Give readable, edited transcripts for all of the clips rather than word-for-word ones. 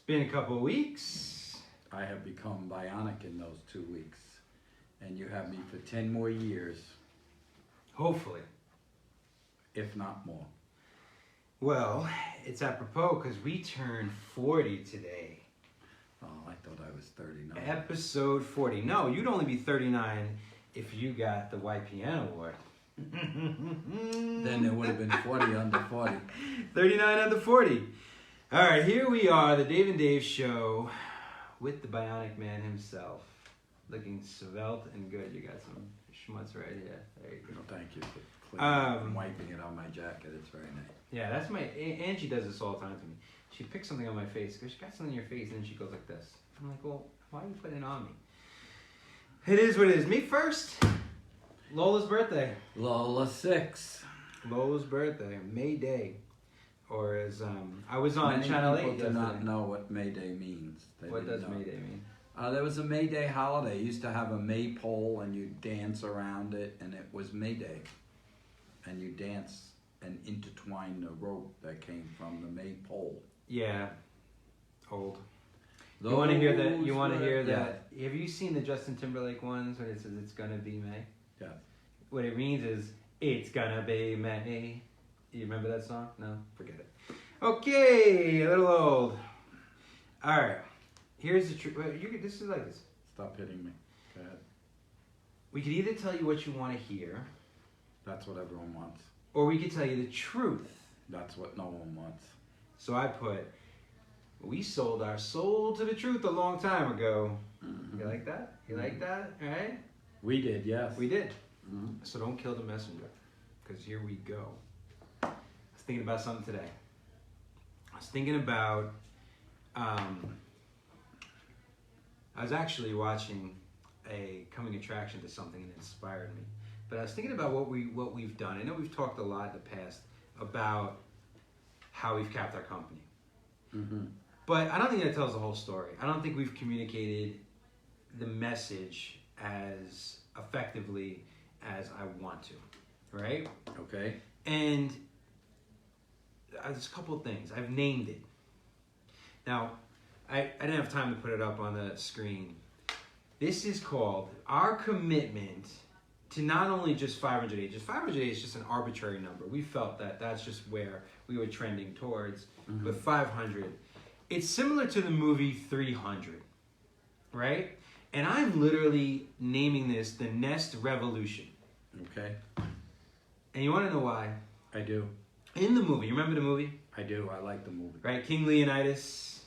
been a couple of weeks. I have become bionic in those 2 weeks. And you have me for 10 more years. Hopefully. If not more. Well, it's apropos because we turned 40 today. Oh, I thought I was 39. Episode 40. No, you'd only be 39 if you got the YPN award. Then there would have been 40 under 40. 39 under 40. All right, here we are, the Dave and Dave show with the Bionic Man himself. Looking svelte and good. You got some schmutz right here. There you go. No, thank you for cleaning, wiping it on my jacket. It's very nice. Yeah, that's my... Angie does this all the time to me. She picks something on my face. She got something on your face, and then she goes like this. I'm like, well, why are you putting it on me? It is what it is. Me first. Lola's birthday. Lola 6. Lola's birthday. May Day. Or as I was on Many Channel 8 people do yesterday. not know what May Day means. What does May Day mean? There was a May Day holiday. You used to have a maypole and you dance around it, and it was May Day. And you dance and intertwine the rope that came from the maypole. Yeah. Old. You want to hear that? You want to hear that? Yeah. Have you seen the Justin Timberlake ones when it says it's gonna be May? Yeah. What it means is it's gonna be May. You remember that song? No, forget it. Okay, a little old. All right. Here's the truth. This is like this. Stop hitting me. Go ahead. We could either tell you what you want to hear. That's what everyone wants. Or we could tell you the truth. That's what no one wants. So I put, we sold our soul to the truth a long time ago. Mm-hmm. You like that? You like that? All right? We did, yes. We did. Mm-hmm. So don't kill the messenger. Because here we go. I was thinking about something today. I was thinking about, I was actually watching a coming attraction to something that inspired me. But I was thinking about what we've done. I know we've talked a lot in the past about how we've capped our company. Mm-hmm. But I don't think that tells the whole story. I don't think we've communicated the message as effectively as I want to, right? Okay. And there's a couple of things. I've named it. Now, I didn't have time to put it up on the screen. This is called our commitment to not only just 500 agents. 500 agents is just an arbitrary number. We felt that that's just where we were trending towards. Mm-hmm. But 500, it's similar to the movie 300, right? And I'm literally naming this the Nest Revolution. Okay. And you want to know why? I do. In the movie, you remember the movie? I do. I like the movie. Right, King Leonidas.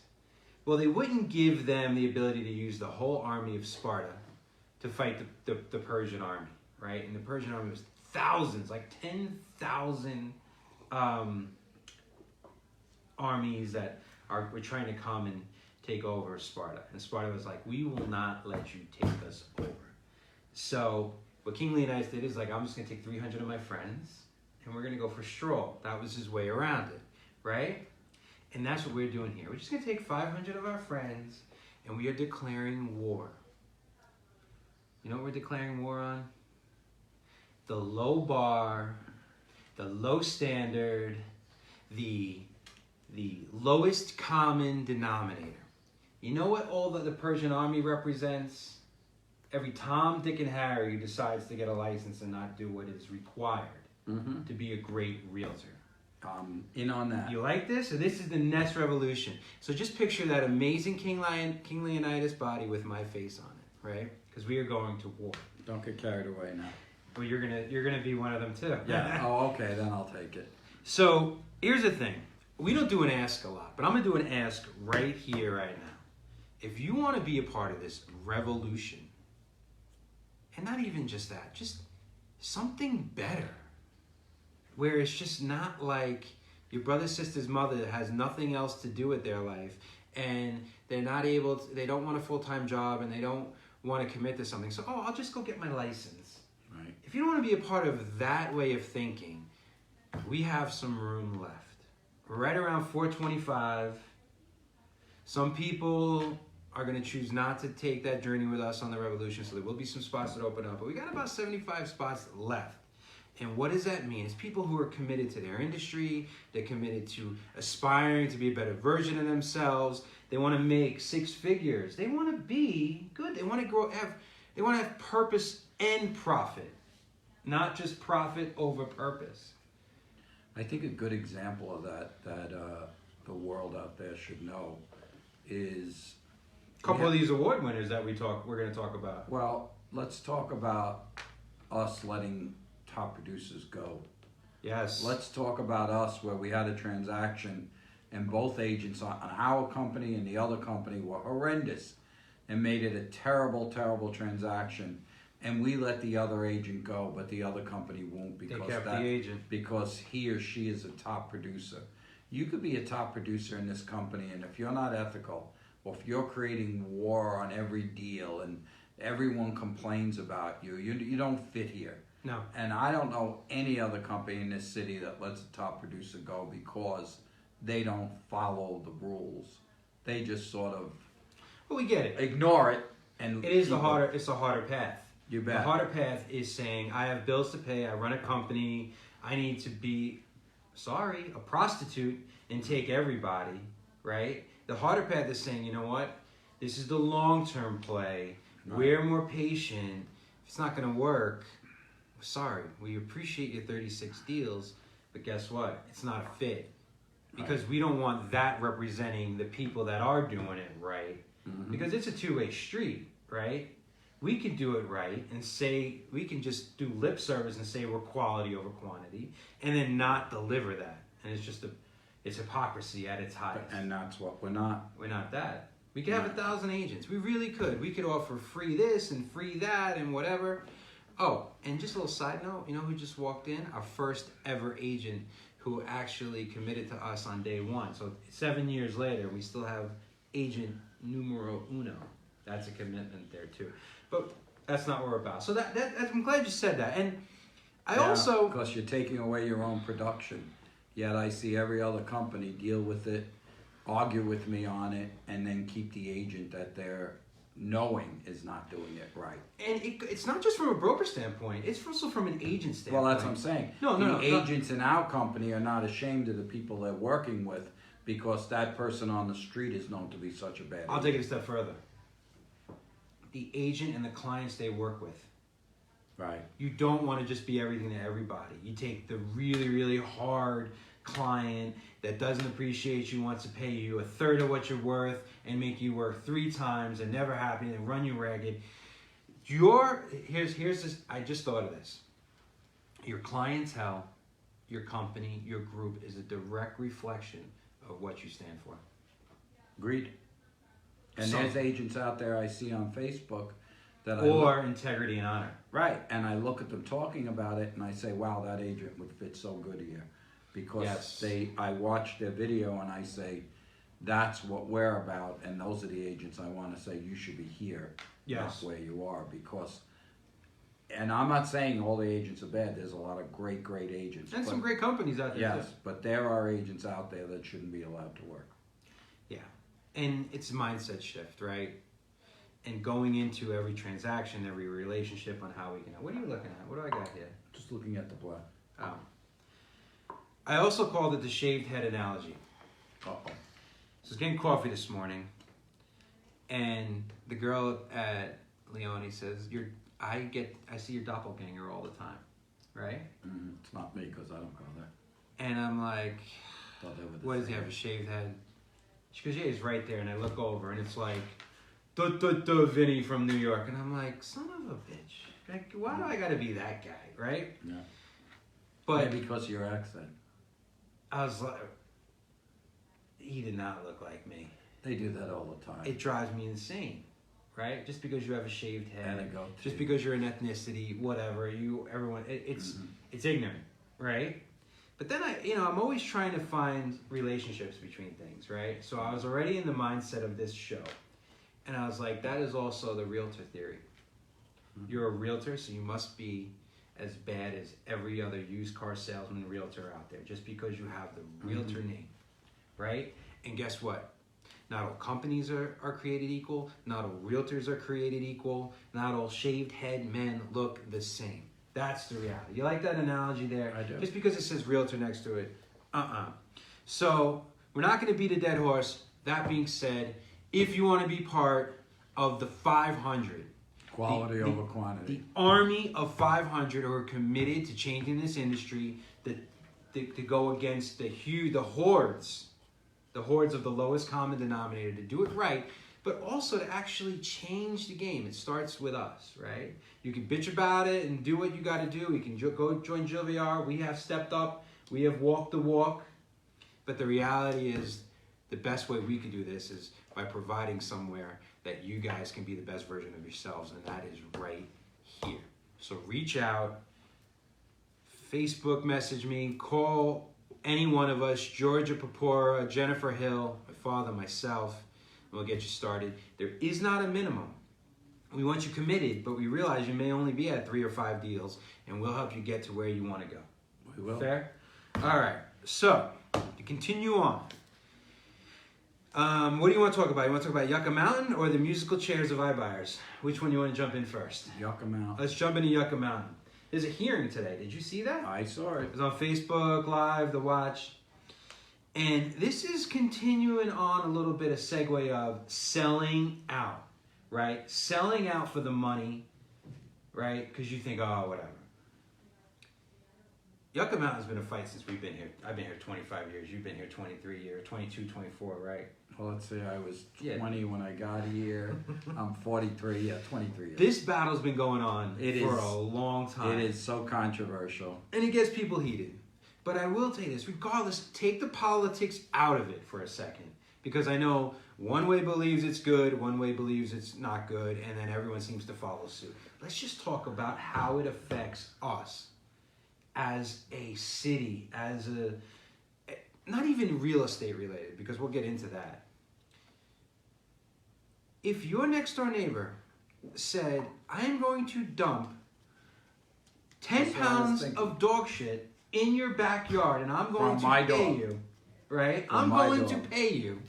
Well, they wouldn't give them the ability to use the whole army of Sparta to fight the Persian army, right? And the Persian army was thousands, like 10,000 armies that were trying to come and take over Sparta. And Sparta was like, we will not let you take us over. So what King Leonidas did is like, I'm just going to take 300 of my friends and we're going to go for a stroll. That was his way around it, right? And that's what we're doing here. We're just going to take 500 of our friends and we are declaring war. You know what we're declaring war on? The low bar, the low standard, the lowest common denominator. You know what all the Persian army represents? Every Tom, Dick, and Harry who decides to get a license and not do what is required to be a great realtor. In on that. You like this? So this is the Nest Revolution. So just picture that amazing King Leonidas body with my face on it, right? Because we are going to war. Don't get carried away now. Well, you're gonna be one of them too. Yeah. Oh, okay. Then I'll take it. So here's the thing. We don't do an ask a lot, but I'm gonna do an ask right here, right now. If you want to be a part of this revolution, and not even just that, just something better, where it's just not like your brother, sister's mother has nothing else to do with their life, and they're not able to, they don't want a full-time job, and they don't want to commit to something. So, I'll just go get my license. Right. If you don't want to be a part of that way of thinking, we have some room left. Right around 425. Some people are going to choose not to take that journey with us on the revolution, so there will be some spots that open up. But we got about 75 spots left. And what does that mean? It's people who are committed to their industry. They're committed to aspiring to be a better version of themselves. They want to make 6 figures. They want to be good. They want to grow. They want to have purpose and profit, not just profit over purpose. I think a good example of that the world out there should know is A couple of these award winners that we're going to talk about. Well, let's talk about us letting top producers go. Yes. Let's talk about us where we had a transaction and both agents on our company and the other company were horrendous and made it a terrible, terrible transaction. And we let the other agent go, but the other company won't They kept the agent. because he or she is a top producer. You could be a top producer in this company, and if you're not ethical, or if you're creating war on every deal and everyone complains about you, you don't fit here. No. And I don't know any other company in this city that lets a top producer go because they don't follow the rules. They just sort of Well, we get it. ignore it. And It's a harder path. You bet. The harder path is saying, I have bills to pay, I run a company, I need to be, a prostitute and take everybody, right? The harder path is saying, you know what? This is the long-term play. Right. We're more patient. If it's not going to work, sorry, we appreciate your 36 deals, but guess what? It's not a fit. Because we don't want that representing the people that are doing it right. Mm-hmm. Because it's a two-way street, right? We can do it right and say, we can just do lip service and say we're quality over quantity and then not deliver that. And it's just it's hypocrisy at its highest. And that's what we're not. We're not that. We could have 1,000 agents. We really could. We could offer free this and free that and whatever. Oh, and just a little side note, you know who just walked in? Our first ever agent who actually committed to us on day one. So 7 years later, we still have agent numero uno. That's a commitment there too. But that's not what we're about. So I'm glad you said that. And I also... Because you're taking away your own production. Yet I see every other company deal with it, argue with me on it, and then keep the agent that they're knowing is not doing it right. And it's not just from a broker standpoint. It's also from an agent standpoint. Well, that's what I'm saying. No. Agents in our company are not ashamed of the people they're working with because that person on the street is known to be such a bad I'll agent. take it a step further. The agent and the clients they work with. Right. You don't want to just be everything to everybody. You take the really, really hard client that doesn't appreciate you, wants to pay you 1/3 of what you're worth and make you work 3 times and never happy and run you ragged. Here's this. I just thought of this. Your clientele, your company, your group is a direct reflection of what you stand for. Agreed. And So- there's agents out there I see on Facebook that Integrity and honor. Right, and I look at them talking about it and I say, wow, that agent would fit so good here. Because Yes. I watch their video and I say, that's what we're about, and those are the agents I want to say, you should be here, Yes. not where you are. Because, and I'm not saying all the agents are bad, there's a lot of great, great agents. And but, some great companies out there. yes, too. but there are agents out there that shouldn't be allowed to work. Yeah. And it's a mindset shift, right? And going into every transaction, every relationship on how we can... What are you looking at? What do I got here? Just looking at the black. Oh. I also called it the shaved head analogy. Uh-oh. So I was getting coffee this morning, and the girl at Leonidas says, I see your doppelganger all the time, right? It's not me because I don't go there. And I'm like, Thought they were the what does he same. have, a shaved head? She goes, yeah, he's right there. And I look over, and it's like, Vinny from New York. And I'm like, son of a bitch. Like, why do I got to be that guy, right? Yeah. But Maybe because of your accent. I was like, he did not look like me. They do that all the time. It drives me insane, right? Just because you have a shaved head, And a goatee. just because you're an ethnicity, whatever, it's ignorant, right? But then I'm always trying to find relationships between things, right? So I was already in the mindset of this show, and I was like, that is also the realtor theory. You're a realtor, so you must be as bad as every other used car salesman realtor out there, just because you have the realtor name, right? And guess what? Not all companies are created equal. Not all realtors are created equal. Not all shaved head men look the same. That's the reality. You like that analogy there? I do. Just because it says realtor next to it. So we're not going to beat a dead horse. That being said, if you want to be part of the 500, Quality over quantity. the army of 500 who are committed to changing this industry, to go against the hordes of the lowest common denominator, to do it right, but also to actually change the game. It starts with us, right? You can bitch about it and do what you got to do. You can go join GLVR. We have stepped up. We have walked the walk. But the reality is, the best way we can do this is by providing somewhere that you guys can be the best version of yourselves, and that is right here. So reach out, Facebook message me, call any one of us, Georgia Papora, Jennifer Hill, my father, myself, and we'll get you started. There is not a minimum. We want you committed, but we realize you may only be at 3 or 5 deals, and we'll help you get to where you want to go. We will. Fair? All right. So, to continue on, what do you want to talk about? You want to talk about Yucca Mountain or the musical chairs of ibuyers? Which one you want to jump in first? Yucca Mountain. Let's jump into Yucca Mountain. There's a hearing today. Did you see that? I saw it. It was on Facebook Live, The Watch. And this is continuing on a little bit of segue of selling out, right? Selling out for the money, right? Because you think, oh, whatever. Yucca Mountain's been a fight since we've been here. I've been here 25 years. You've been here 23 years, 22, 24, right? Well, let's see, I was 20 when I got here. I'm 23, 23 years. This battle's been going on for a long time. It is so controversial. And it gets people heated. But I will tell you this, regardless, take the politics out of it for a second. Because I know one way believes it's good, one way believes it's not good, and then everyone seems to follow suit. Let's just talk about how it affects us as a city, as a, not even real estate related, because we'll get into that. If your next door neighbor said, I am going to dump 10 pounds of dog shit in your backyard and I'm going to pay you, right? I'm going to pay you.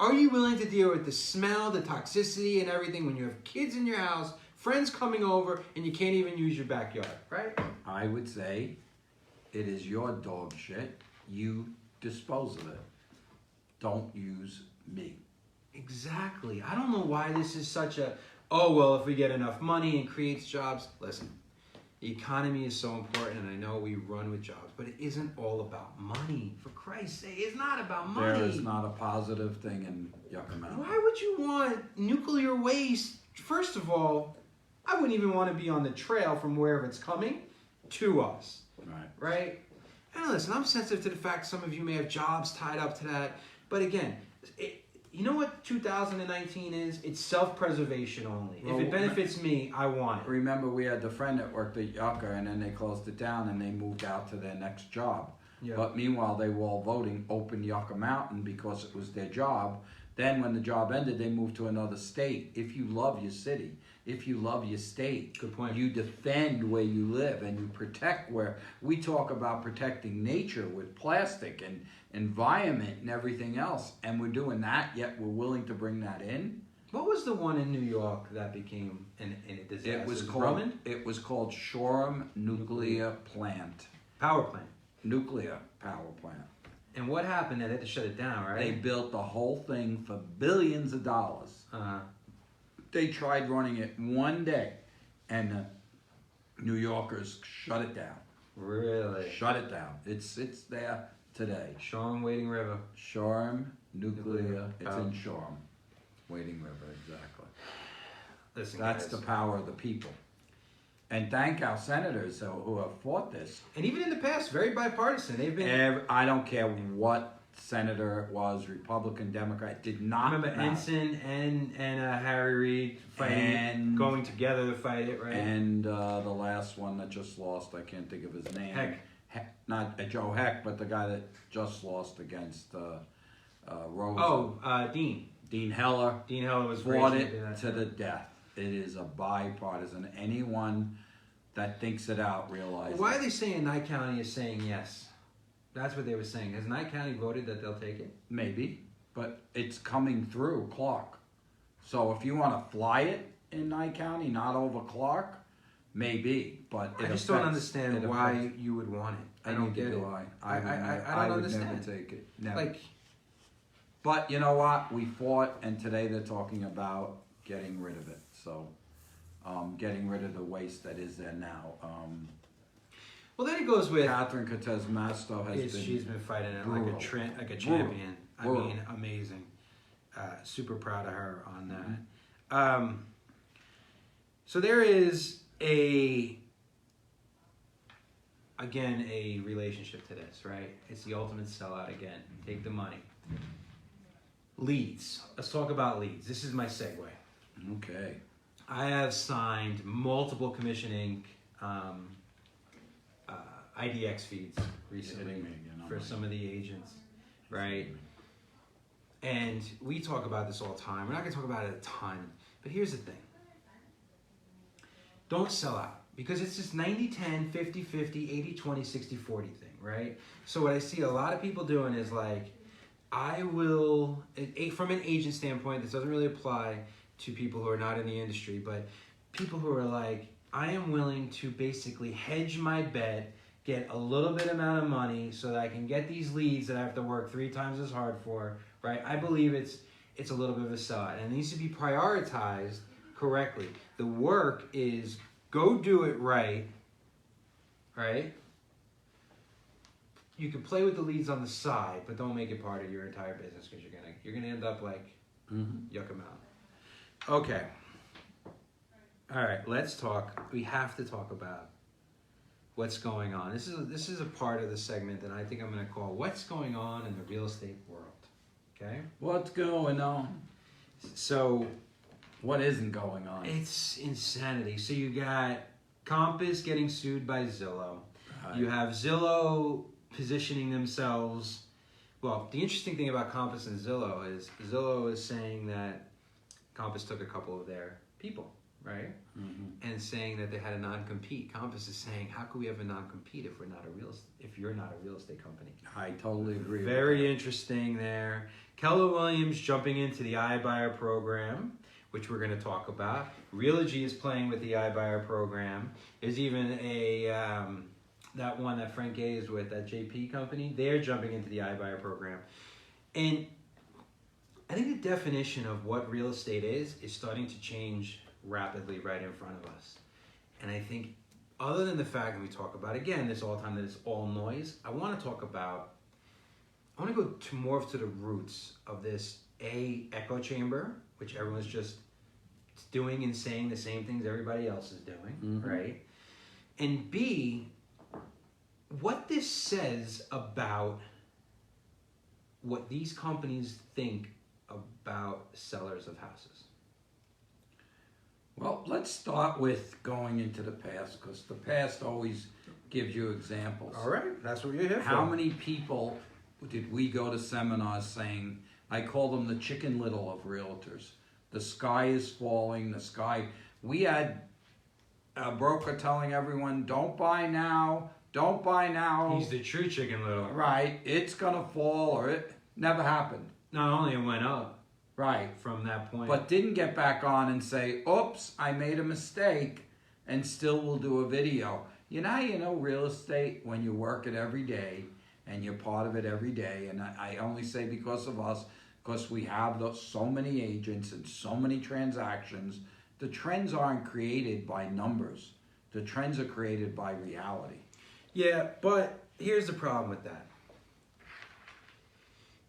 Are you willing to deal with the smell, the toxicity, and everything when you have kids in your house, friends coming over, and you can't even use your backyard, right? I would say it is your dog shit. You dispose of it. Don't use me. Exactly. I don't know why this is such a, oh, well, if we get enough money and creates jobs. Listen, the economy is so important, and I know we run with jobs, but it isn't all about money. For Christ's sake, it's not about money. There is not a positive thing in Yucca Mountain. Why would you want nuclear waste? First of all, I wouldn't even want to be on the trail from wherever it's coming to us. Right? And listen, I'm sensitive to the fact some of you may have jobs tied up to that. But again, you know what 2019 is? It's self-preservation only. Well, if it benefits me, I want it. Remember, we had the friend that worked at Yucca, and then they closed it down, and they moved out to their next job. Yeah. But meanwhile, they were all voting open Yucca Mountain because it was their job. Then when the job ended, they moved to another state. If you love your city, if you love your state, good point, you defend where you live and you protect where we talk about protecting nature with plastic and environment and everything else. And we're doing that, yet we're willing to bring that in. What was the one in New York that became a disaster? It was called Shoreham Nuclear Plant. Power plant. Nuclear power plant. And what happened? They had to shut it down, right? They built the whole thing for billions of dollars. They tried running it one day, and the New Yorkers shut it down. Really? Shut it down. It's there today. Shoreham, Wading River. Shoreham, Nuclear. It's in Shoreham. Wading River, exactly. Listen, that's guys, the power of the people. And thank our senators who have fought this. And even in the past, very bipartisan. They've been. I don't care what senator it was, Republican, Democrat, did not. Remember Ensign and Harry Reid fighting, and going together to fight it, right? And the last one that just lost, I can't think of his name. Not Joe Heck, but the guy that just lost against Rose. Oh, Dean. Dean Heller. Dean Heller was fought it to the death. It is a bipartisan. Anyone that thinks it out realizes. Why are they saying Nye County is saying yes? That's what they were saying. Has Nye County voted that they'll take it? Maybe, but it's coming through Clark. So if you want to fly it in Nye County, not over Clark, maybe, but I just don't understand why you would want it. I don't get it. I don't would understand. never take it. Never. Like, but you know what? We fought, and today they're talking about getting rid of it. So, getting rid of the waste that is there now. well, then it goes with Catherine Cortez Masto she's been fighting it brutal. like a champion. Brutal. I mean, amazing. Super proud of her on that. So there is a relationship to this, right? It's the ultimate sellout again. Take the money. Leads. Let's talk about leads. This is my segue. Okay. I have signed multiple commissioning IDX feeds recently for some of the agents, right? And we talk about this all the time. We're not going to talk about it a ton, but here's the thing. Don't sell out, because it's this 90-10, 50-50, 80-20, 60-40 thing, right? So what I see a lot of people doing is like, I will, from an agent standpoint, this doesn't really apply to people who are not in the industry, but people who are like, I am willing to basically hedge my bet, get a little bit amount of money so that I can get these leads that I have to work 3 times as hard for, right? I believe it's a little bit of a sellout, and it needs to be prioritized correctly. The work is go do it right? You can play with the leads on the side, but don't make it part of your entire business, because you're gonna end up like Yucca Mountain. Okay. All right, let's talk. We have to talk about what's going on. This is a part of the segment that I think I'm gonna call "What's Going On in the Real Estate World." Okay. What's going on? So, what isn't going on? It's insanity. So you got Compass getting sued by Zillow. Right. You have Zillow positioning themselves. Well, the interesting thing about Compass and Zillow is saying that Compass took a couple of their people, right? And saying that they had a non-compete. Compass is saying, how could we have a non-compete if you're not a real estate company? I totally agree. Very interesting there. Keller Williams jumping into the iBuyer program, which we're going to talk about. Realogy is playing with the iBuyer program. There's even that one that Frank A is with, that JP company. They're jumping into the iBuyer program. And I think the definition of what real estate is starting to change rapidly right in front of us. And I think, other than the fact that we talk about, again, this all the time, that it's all noise, I want to go more to the roots of this echo chamber, which everyone's just doing and saying the same things everybody else is doing, right? And B, what this says about what these companies think about sellers of houses. Well, let's start with going into the past, because the past always gives you examples. All right, that's what you're here for. How many people did we go to seminars saying, I call them the Chicken Little of realtors. The sky is falling, we had a broker telling everyone, don't buy now. He's the true Chicken Little. Right, it's gonna fall, or it never happened. Not only it went up. Right. From that point. But didn't get back on and say, oops, I made a mistake, and still will do a video. You know how you know real estate? When you work it every day, and you're part of it every day. And I only say because of us, because we have so many agents and so many transactions. The trends aren't created by numbers. The trends are created by reality. Yeah, but here's the problem with that.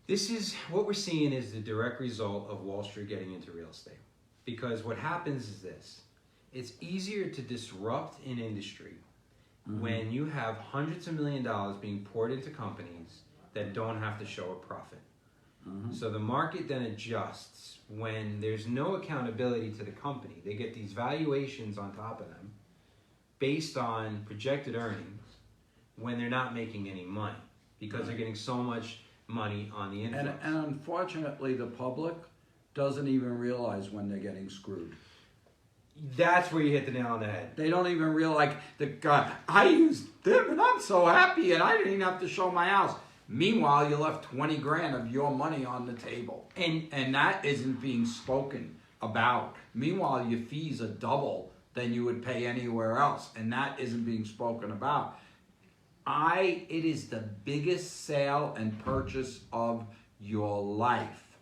This is what we're seeing is the direct result of Wall Street getting into real estate. Because what happens is this. It's easier to disrupt an industry when you have hundreds of $millions being poured into companies that don't have to show a profit. So the market then adjusts when there's no accountability to the company. They get these valuations on top of them based on projected earnings when they're not making any money because they're getting so much money on the influx. And unfortunately, the public doesn't even realize when they're getting screwed. That's where you hit the nail on the head. They don't even realize, the guy, I used them and I'm so happy and I didn't even have to show my house. Meanwhile, you left 20 grand of your money on the table. And that isn't being spoken about. Meanwhile, your fees are double than you would pay anywhere else, and that isn't being spoken about. It is the biggest sale and purchase of your life.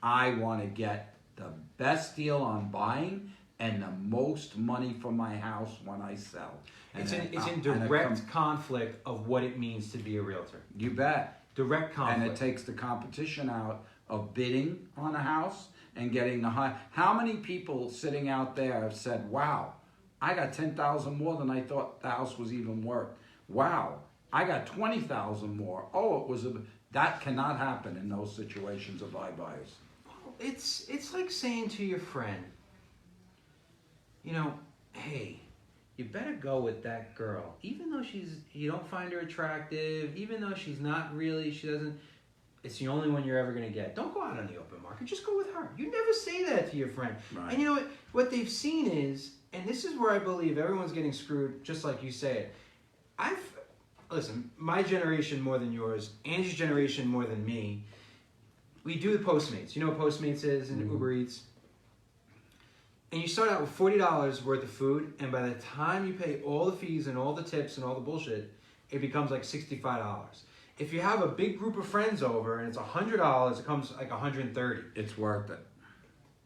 I want to get the best deal on buying and the most money for my house when I sell. It's in direct conflict of what it means to be a realtor. You bet. Direct conflict. And it takes the competition out of bidding on a house and getting the high. How many people sitting out there have said, wow, I got 10,000 more than I thought the house was even worth. Wow, I got 20,000 more. Oh, that cannot happen in those situations of iBuyers. It's like saying to your friend, you know, hey, you better go with that girl, even though you don't find her attractive, even though she doesn't, it's the only one you're ever going to get. Don't go out on the open market, just go with her. You never say that to your friend. Right. And you know what they've seen is, and this is where I believe everyone's getting screwed, just like you say it. Listen, my generation more than yours, Angie's generation more than me, we do the Postmates. You know what Postmates is and Uber Eats? And you start out with $40 worth of food, and by the time you pay all the fees and all the tips and all the bullshit, it becomes like $65. If you have a big group of friends over and it's $100, it comes like $130. It's worth it.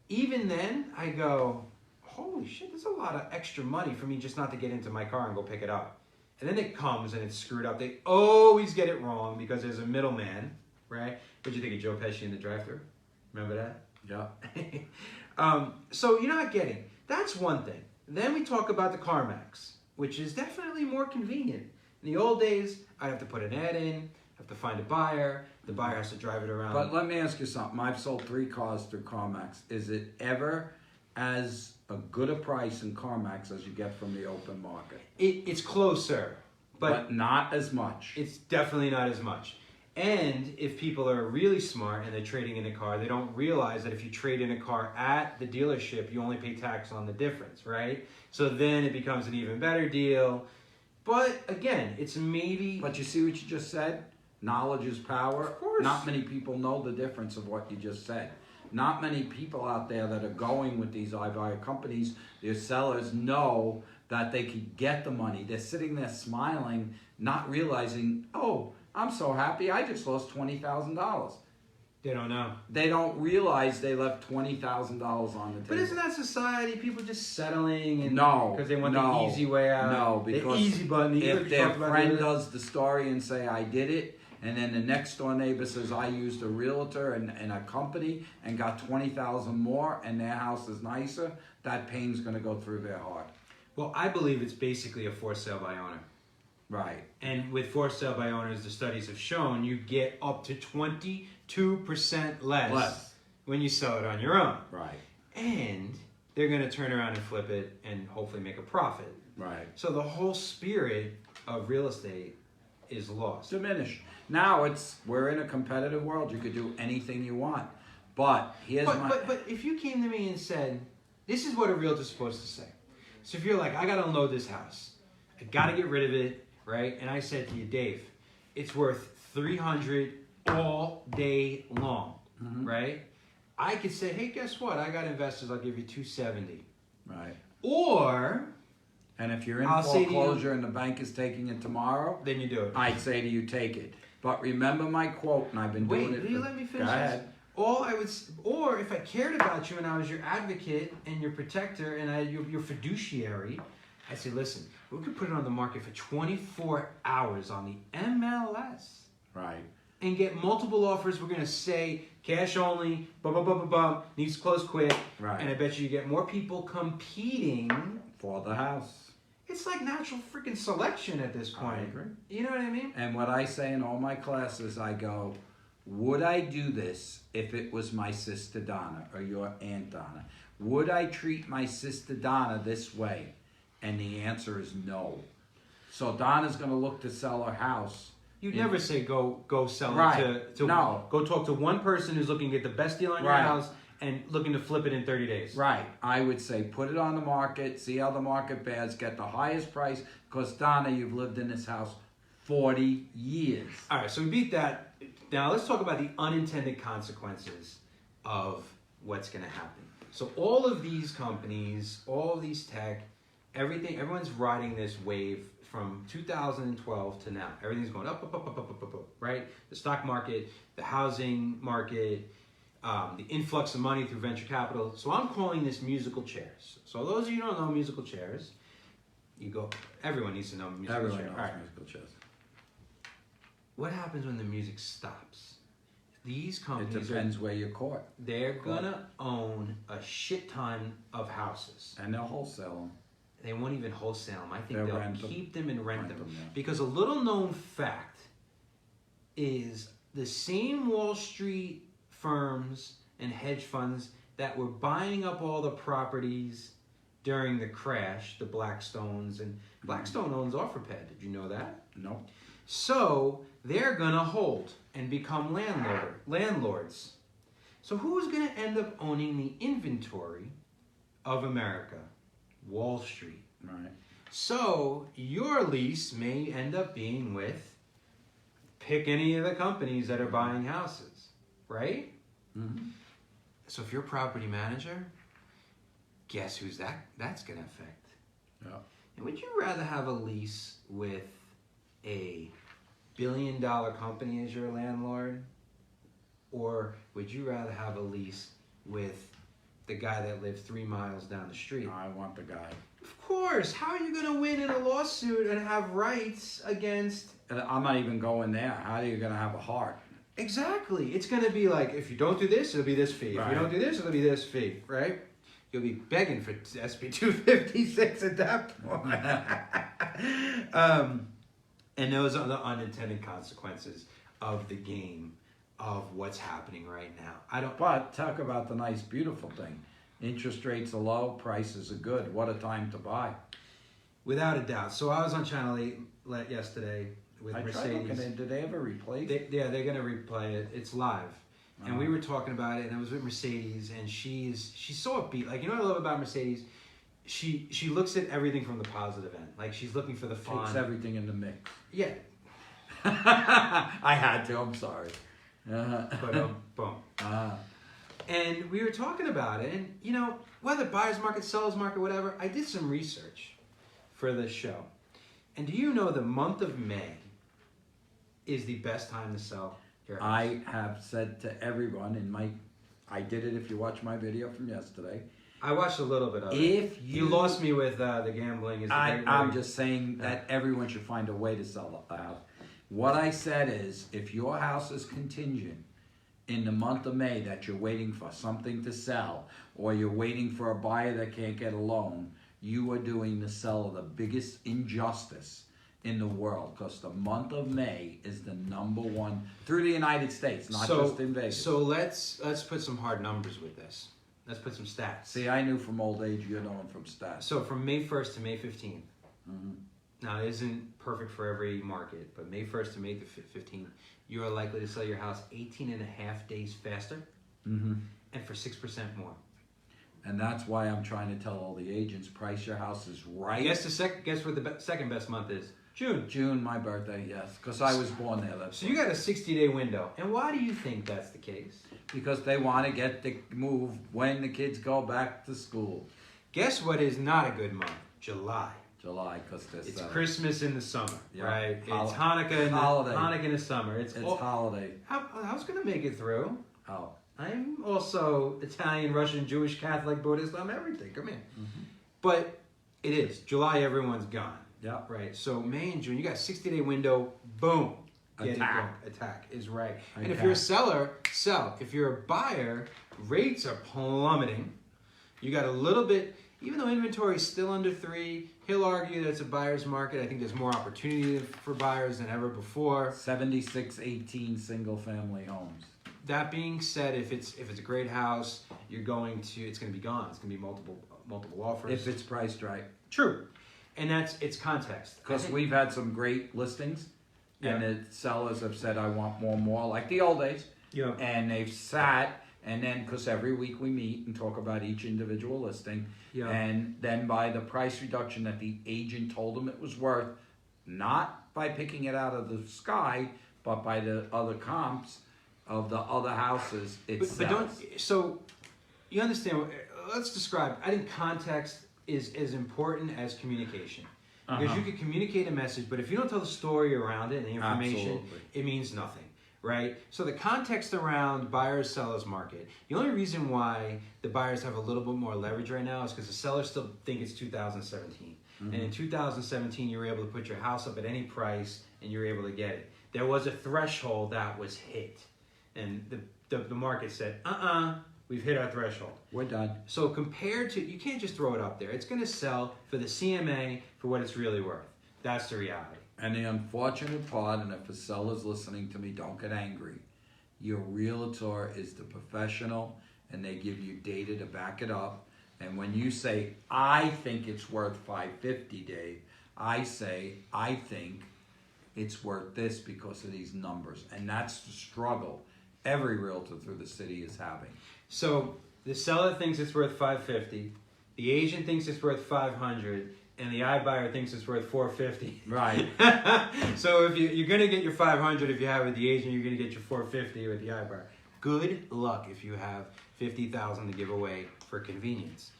Even then, I go, holy shit, there's a lot of extra money for me just not to get into my car and go pick it up. And then it comes and it's screwed up. They always get it wrong because there's a middleman, right? What'd you think of Joe Pesci in the drive-thru? Remember that? Yeah. So you're not getting. That's one thing. Then we talk about the CarMax, which is definitely more convenient. In the old days, I'd have to put an ad in, have to find a buyer. The buyer has to drive it around. But let me ask you something. I've sold 3 cars through CarMax. Is it ever as a good a price in CarMax as you get from the open market? It's closer, but not as much. It's definitely not as much. And if people are really smart and they're trading in a car, they don't realize that if you trade in a car at the dealership, you only pay tax on the difference, right? So then it becomes an even better deal. But again, it's maybe... But you see what you just said? Knowledge is power. Of course. Not many people know the difference of what you just said. Not many people out there that are going with these iBuyer companies, their sellers, know that they could get the money. They're sitting there smiling, not realizing, oh, I'm so happy, I just lost $20,000. They don't know. They don't realize they left $20,000 on the table. But isn't that society? People just settling and no, because they want the easy way out. No, because the easy button. If their friend does the story and say, I did it, and then the next door neighbor says, I used a realtor and a company and got $20,000 more and their house is nicer, that pain's going to go through their heart. Well, I believe it's basically a for sale by owner. Right. And with for sale by owners, the studies have shown you get up to 22% less when you sell it on your own. Right. And they're going to turn around and flip it and hopefully make a profit. Right. So the whole spirit of real estate is lost. Diminished. Now we're in a competitive world. You could do anything you want. But But if you came to me and said, this is what a realtor's supposed to say. So if you're like, I got to unload this house. I got to get rid of it, right? And I said to you, Dave, it's worth $300 all day long, right? I could say, hey, guess what? I got investors. I'll give you $270. Right. Or... And if you're in foreclosure and the bank is taking it tomorrow, then you do it. I'd say to you, take it. But remember my quote, and I've been doing it. Wait, will you let me finish Go this? ahead. Or if I cared about you and I was your advocate and your protector and your fiduciary, I'd say, listen, we could put it on the market for 24 hours on the MLS. Right. And get multiple offers. We're going to say cash only, needs to close quick. Right. And I bet you get more people competing for the house. It's like natural freaking selection at this point. I agree. You know what I mean? And what I say in all my classes, I go, would I do this if it was my sister Donna or your Aunt Donna? Would I treat my sister Donna this way? And the answer is no. So Donna's going to look to sell her house. You'd never say go sell right. it to no. Go talk to one person who's looking to get the best deal on your right. house and looking to flip it in 30 days. Right. I would say put it on the market, see how the market bears, get the highest price, because Donna, you've lived in this house 40 years. All right, so we beat that. Now let's talk about the unintended consequences of what's going to happen. So all of these companies, all of these tech, everyone's riding this wave from 2012 to now. Everything's going up, right? The stock market, the housing market, the influx of money through venture capital. So I'm calling this musical chairs. So those of you who don't know musical chairs, everyone needs to know musical chairs. Knows musical chairs. What happens when the music stops? These companies, It depends where you're caught. they're gonna own a shit ton of houses. And they'll wholesale them. They won't even wholesale them. I think They'll they'll rent them. keep them and rent them. Yeah. Because a little known fact is the same Wall Street firms and hedge funds that were buying up all the properties during the crash, the Blackstones, and Blackstone owns OfferPad. Did you know that? No. So they're gonna hold and become landlords. So who's gonna end up owning the inventory of America? Wall Street. Right. So your lease may end up being with, pick any of the companies that are buying houses, right? Mm-hmm. So if you're a property manager, guess who's that's gonna affect? Yeah. And would you rather have a lease with a billion-dollar company as your landlord? Or would you rather have a lease with the guy that lives 3 miles down the street? I want the guy. Of course. How are you going to win in a lawsuit and have rights against... And I'm not even going there. How are you going to have a heart? Exactly. It's going to be like, if you don't do this, it'll be this fee. If Right. you don't do this, it'll be this fee, right? You'll be begging for SB 256 at that point. And those are the unintended consequences of the game of what's happening right now. But talk about the nice, beautiful thing. Interest rates are low, prices are good. What a time to buy. Without a doubt. So I was on Channel 8 yesterday with I tried Mercedes. looking at, did they ever replace? They're going to replay it. It's live. And Uh-huh. we were talking about it, and I was with Mercedes, and she's so upbeat. Like, you know what I love about Mercedes? She looks at everything from the positive end. Like, she's looking for the fun. Takes everything in the mix. Yeah. I had to, I'm sorry. But boom. Uh, And we were talking about it, and you know, whether buyer's market, seller's market, whatever, I did some research for this show. And do you know the month of May is the best time to sell your house? I have said to everyone I did it if you watch my video from yesterday. I watched a little bit of it. If you lost me with the gambling. I'm just saying that everyone should find a way to sell a house. What I said is, if your house is contingent in the month of May that you're waiting for something to sell, or you're waiting for a buyer that can't get a loan, you are doing the seller the biggest injustice in the world, because the month of May is the #1 through the United States, not just in Vegas. So let's put some hard numbers with this. Let's put some stats. See, I knew from old age, you're knowing from stats. So from May 1st to May 15th. Mm-hmm. Now, it isn't perfect for every market, but May 1st to May 15th, you are likely to sell your house 18 and a half days faster, Mm-hmm. and for 6% more. And that's why I'm trying to tell all the agents, price your houses right. Guess what the second best month is? June. June, my birthday, yes, because I was born there. That's So you got a 60-day window. And why do you think that's the case? because they want to get the move when the kids go back to school. Guess what is not a good month? July. July, because It's Christmas in the summer, Yeah. right? It's Hanukkah Holiday. in the summer. It's holiday. I was going to make it through. Oh. I'm also Italian, Russian, Jewish, Catholic, Buddhist. I'm everything. Come in. Mm-hmm. But it is. July, everyone's gone. Yeah. Right. So May and June, you got a 60-day window. Boom. Get it Attack. going. Attack is right. And if Attack. you're a seller, sell. If you're a buyer, rates are plummeting. You got a little bit, even though inventory is still under 3, he'll argue that it's a buyer's market. I think there's more opportunity for buyers than ever before. 7618 single family homes. That being said, if it's a great house, it's going to be gone. It's going to be multiple offers. If it's priced right. True. And it's context. Because we've had some great listings, and the sellers have said, I want more, like the old days. Yeah. And they've sat, and then, because every week we meet and talk about each individual listing, Yeah. and then by the price reduction that the agent told them it was worth, not by picking it out of the sky, but by the other comps of the other houses, it But sells. so you understand, let's describe, I think context is as important as communication. Because Uh-huh. you can communicate a message, but if you don't tell the story around it and the information, Absolutely. it means nothing, right? So the context around buyers sellers market, the only reason why the buyers have a little bit more leverage right now is because the sellers still think it's 2017. Mm-hmm. And in 2017, you were able to put your house up at any price and you were able to get it. There was a threshold that was hit. And the market said, we've hit our threshold. We're done. So compared to, you can't just throw it up there. It's going to sell for the CMA for what it's really worth. That's the reality. And the unfortunate part, and if a seller's listening to me, don't get angry. Your realtor is the professional, and they give you data to back it up. And when you say, I think it's worth $550, Dave, I say, I think it's worth this because of these numbers. And that's the struggle every realtor through the city is having. So the seller thinks it's worth $550, the agent thinks it's worth $500, and the iBuyer thinks it's worth $450. Right. So if you're going to get your $500 if you have it with the agent, you're going to get your $450 with the iBuyer. Good luck if you have $50,000 to give away for convenience.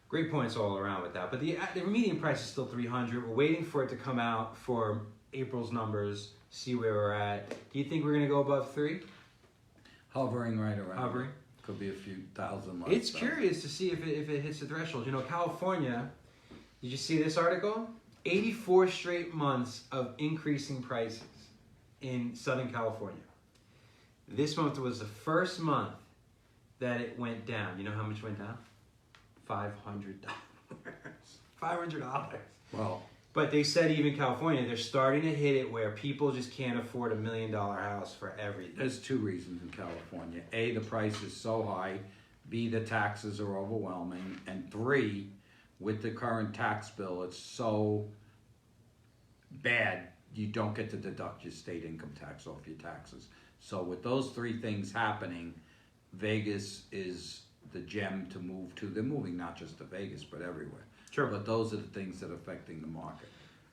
Great points all around with that. But the median price is still $300. We're waiting for it to come out for April's numbers, see where we're at. Do you think we're going to go above 3? Hovering right around. Hovering. Could be a few thousand less. It's curious to see if it hits the threshold. You know, California, did you see this article? 84 straight months of increasing prices in Southern California. This month was the first month that it went down. You know how much went down? $500. $500. Well, But they said even California, they're starting to hit it where people just can't afford $1 million house for everything. there's two reasons in California. A, the price is so high. B, the taxes are overwhelming. And 3, with the current tax bill, it's so bad you don't get to deduct your state income tax off your taxes. So with those 3 things happening, Vegas is the gem to move to. They're moving not just to Vegas, but everywhere. Sure. But those are the things that are affecting the market.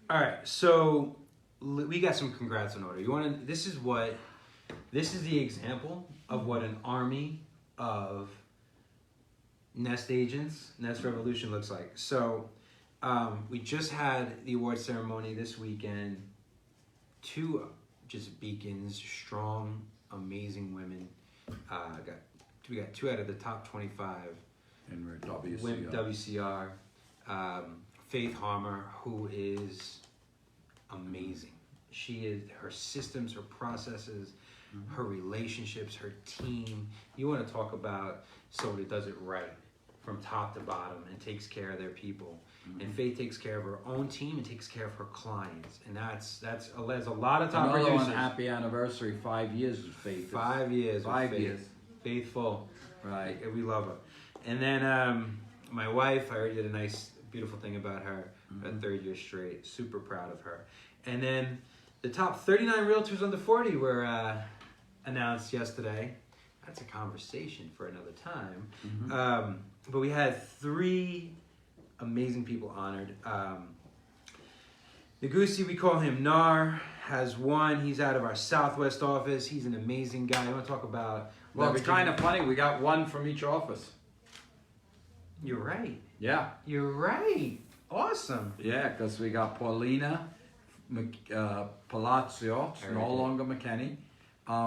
All right, so we got some congrats in order. This is the example of what an army of Nest agents, Nest Revolution looks like. So we just had the award ceremony this weekend. 2 just beacons, strong, amazing women. We got 2 out of the top 25 In WCR. with WCR. Faith Harmer, who is amazing. She is, her systems, her processes, her relationships, her team. You want to talk about someone who does it right from top to bottom and takes care of their people. And Faith takes care of her own team and takes care of her clients. And there's a lot of top Another producers. one, happy anniversary, 5 years of Faith. 5 years. 5 with Faith. years. Faithful. Right. We love her. And then my wife, I already did a nice, beautiful thing about her. A 3rd year straight. Super proud of her. And then the top 39 realtors under 40 were announced yesterday. That's a conversation for another time. But we had 3 amazing people honored. Nigussie, we call him Nar, has won. He's out of our Southwest office. He's an amazing guy. I want to talk about... Well, it's leveraging- kind of funny. We got 1 from each office. You're right. Yeah. You're right. Awesome. Yeah, because we got Paulina, Palacios, no longer McKinney.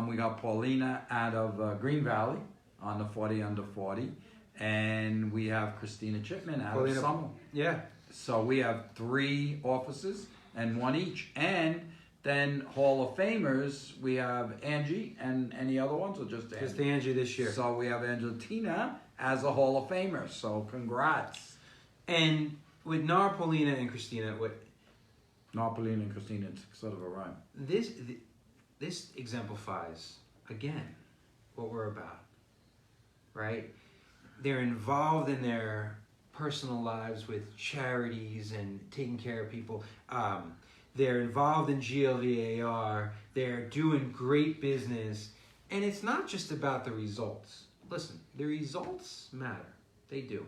We got Paulina out of Green Valley on the 40 under 40. And we have Christina Chipman out Paulina, of Summer. Yeah. So we have 3 offices and 1 each. And then Hall of Famers, we have Angie and any other ones or just Angie? Just Angie this year. So we have Angie Tina as a Hall of Famer. So congrats. And with Nar, Paulina, and Christina, Paulina and Christina, it's sort of a rhyme. this exemplifies, again, what we're about, right? They're involved in their personal lives with charities and taking care of people. They're involved in GLVAR. They're doing great business. And it's not just about the results. Listen, the results matter. They do.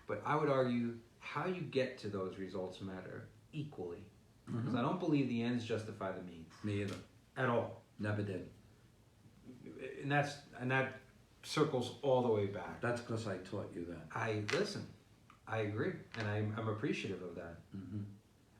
But I would argue how you get to those results matter equally. Because I don't believe the ends justify the means. Me either. At all. Never did. And that circles all the way back. That's because I taught you that. Listen, I agree, and I'm appreciative of that. Mm-hmm.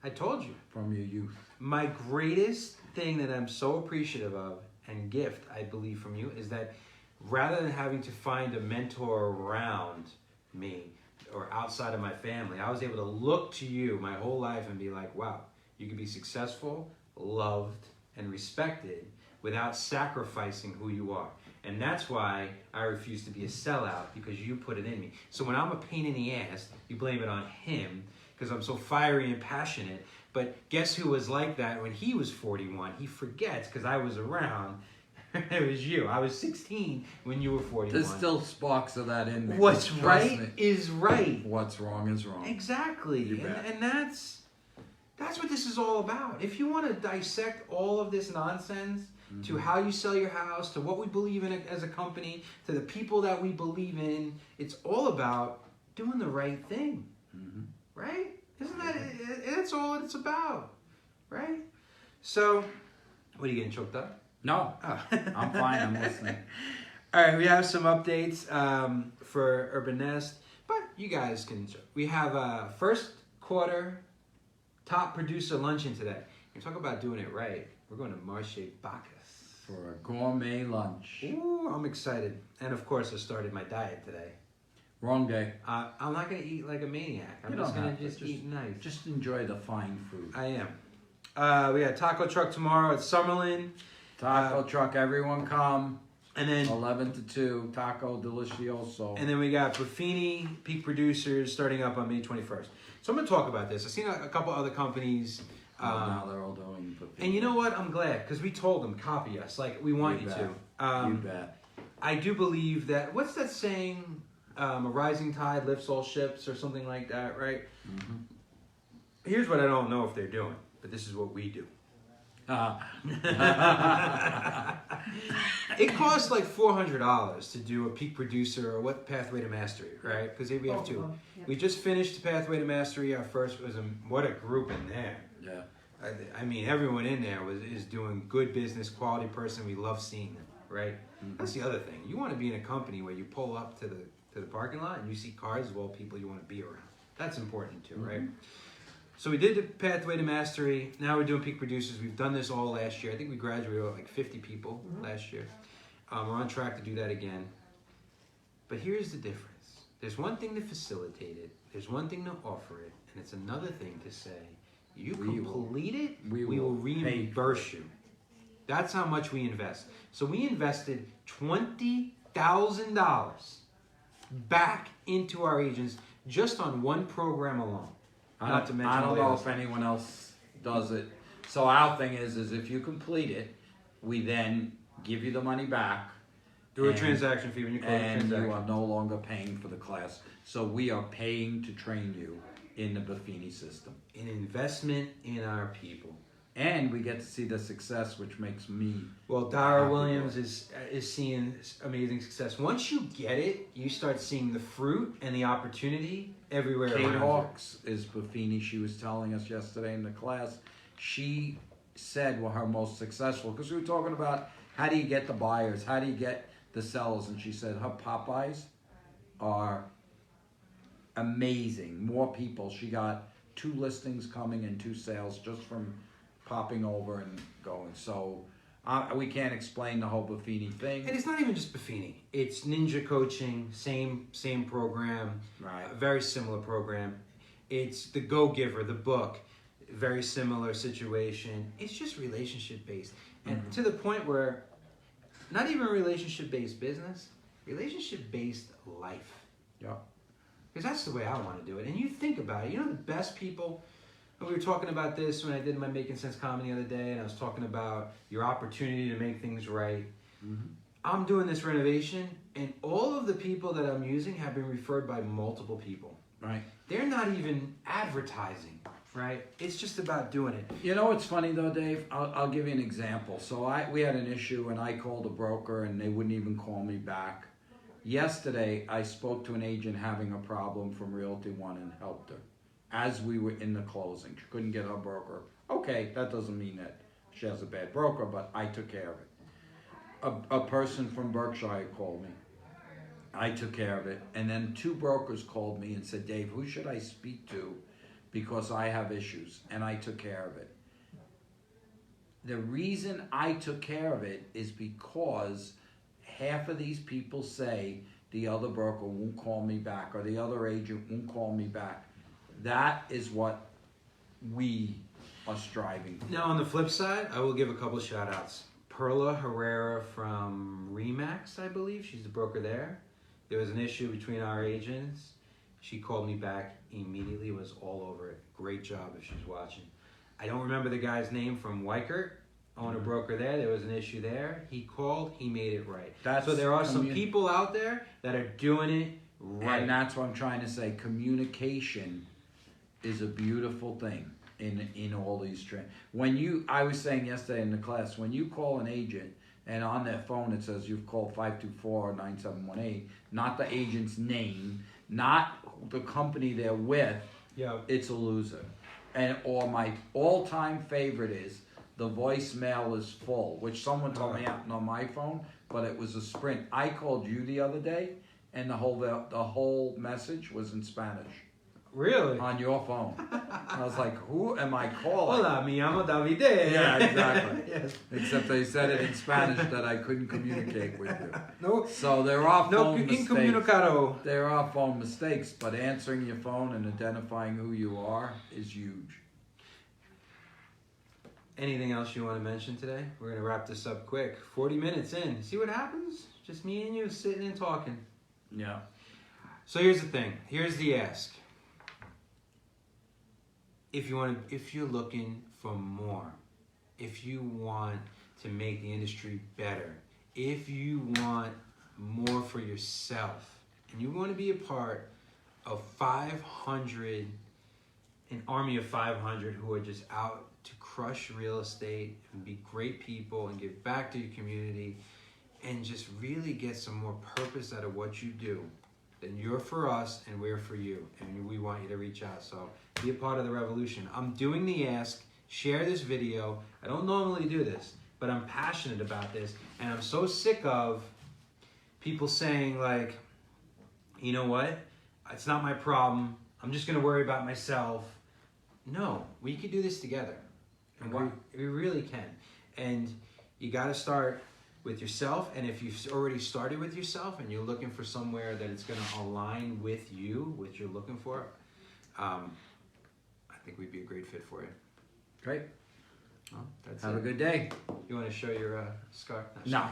I told you. From your youth. My greatest thing that I'm so appreciative of and gift, I believe, from you is that rather than having to find a mentor around me or outside of my family, I was able to look to you my whole life and be like, wow, you can be successful, loved, and respected without sacrificing who you are. And that's why I refuse to be a sellout, because you put it in me. So when I'm a pain in the ass, you blame it on him because I'm so fiery and passionate. But guess who was like that when he was 41? He forgets because I was around. It was you. I was 16 when you were 41. There's still sparks of that in me. What's Trust right me. is right. What's wrong is wrong. Exactly. You bet. And that's what this is all about. If you want to dissect all of this nonsense to how you sell your house, to what we believe in as a company, to the people that we believe in, it's all about doing the right thing. Right? Isn't that that's all it's about. Right? So, what are you getting choked up? No, I'm fine. I'm listening. All right, we have some updates for Urban Nest, but you guys can. We have a first quarter top producer luncheon today. You talk about doing it right. We're going to Marche Bacchus For a gourmet lunch. Ooh, I'm excited. And of course, I started my diet today. Wrong day. I'm not going to eat like a maniac. I'm You just don't going have to to. just eat nice. Just enjoy the fine food. I am. We got taco truck tomorrow at Summerlin. Taco truck, everyone come. And then 11 to 2, taco delicioso. And then we got Buffini Peak Producers starting up on May 21st. So I'm going to talk about this. I've seen a couple other companies. Now they're all doing Buffini. And you know what? I'm glad, because we told them, copy us. Like, we want you to. You bet. I do believe that, what's that saying? A rising tide lifts all ships or something like that, right? Mm-hmm. Here's what I don't know if they're doing, but this is what we do. It costs like $400 to do a peak producer or what Pathway to Mastery, right? Because here we have two. We just finished Pathway to Mastery. Our first was what a group in there. Yeah. I mean, everyone in there is doing good business, quality person. We love seeing them, right? Mm-hmm. That's the other thing. You want to be in a company where you pull up to the parking lot and you see cars of all people you want to be around. That's important too, right? So we did the Pathway to Mastery. Now we're doing Peak Producers. We've done this all last year. I think we graduated with like 50 people last year. We're on track to do that again. But here's the difference. There's one thing to facilitate it. There's one thing to offer it. And it's another thing to say, you complete it, we will reimburse you. That's how much we invest. So we invested $20,000 back into our agents just on one program alone. Not to mention I don't know if anyone else does it. So our thing is if you complete it, we then give you the money back. Do a transaction fee when you close the And transaction. you are no longer paying for the class. So we are paying to train you in the Buffini system. An investment in our people. And we get to see the success, which makes me... Well, Dara Williams is seeing amazing success. Once you get it, you start seeing the fruit and the opportunity everywhere Kate around Hawks is Buffini. She was telling us yesterday in the class. She said her most successful, because we were talking about how do you get the buyers, how do you get the sellers, and she said her Popeyes are amazing. More people. She got 2 listings coming and 2 sales just from popping over and going. So we can't explain the whole Buffini thing. And it's not even just Buffini. It's Ninja Coaching, same program, Right. Very similar program. It's The Go-Giver, the book, very similar situation. It's just relationship based, and to the point where not even relationship based business, relationship based life. Yeah. Because that's the way I want to do it. And you think about it. You know the best people. And we were talking about this when I did my Making Sense comedy the other day, and I was talking about your opportunity to make things right. I'm doing this renovation, and all of the people that I'm using have been referred by multiple people. Right. They're not even advertising, right? It's just about doing it. You know what's funny though, Dave? I'll give you an example. So we had an issue, and I called a broker, and they wouldn't even call me back. Yesterday, I spoke to an agent having a problem from Realty One and helped her as we were in the closing. She couldn't get her broker. Okay, that doesn't mean that she has a bad broker, but I took care of it. A person from Berkshire called me. I took care of it. And then 2 brokers called me and said, Dave, who should I speak to? Because I have issues. And I took care of it. The reason I took care of it is because half of these people say the other broker won't call me back or the other agent won't call me back. That is what we are striving for. Now, on the flip side, I will give a couple shout outs. Perla Herrera from Remax, I believe. She's the broker there. There was an issue between our agents. She called me back immediately, was all over it. Great job if she's watching. I don't remember the guy's name from Weichert, owner broker there. There was an issue there. He called, he made it right. So there are some people out there that are doing it right. And that's what I'm trying to say. Communication is a beautiful thing in all these trends. I was saying yesterday in the class, when you call an agent and on their phone it says you've called 524-9718, not the agent's name, not the company they're with, it's a loser. Or my all-time favorite is the voicemail is full, which someone told me happened on my phone, but it was a Sprint. I called you the other day, and the whole message was in Spanish. Really? On your phone. I was like, who am I calling? Hola, me llamo Davide. Yeah, exactly. Yes. Except they said it in Spanish that I couldn't communicate with you. No. So there are phone mistakes. Incomunicado. There are phone mistakes, but answering your phone and identifying who you are is huge. Anything else you want to mention today? We're going to wrap this up quick. 40 minutes in. See what happens? Just me and you sitting and talking. Yeah. So here's the thing. Here's the ask. If you're looking for more, if you want to make the industry better, if you want more for yourself, and you want to be a part of 500, an army of 500 who are just out to crush real estate and be great people and give back to your community and just really get some more purpose out of what you do, then you're for us and we're for you, and we want you to reach out. So be a part of the revolution. I'm doing the ask. Share this video. I don't normally do this, but I'm passionate about this, and I'm so sick of people saying like, you know what, it's not my problem, I'm just going to worry about myself. No, we can do this together, and we really can. And you got to start with yourself, and if you've already started with yourself and you're looking for somewhere that it's going to align with you, what you're looking for, I think we'd be a great fit for you. Great. Well, that's Have it. a good day. You want to show your scarf? No.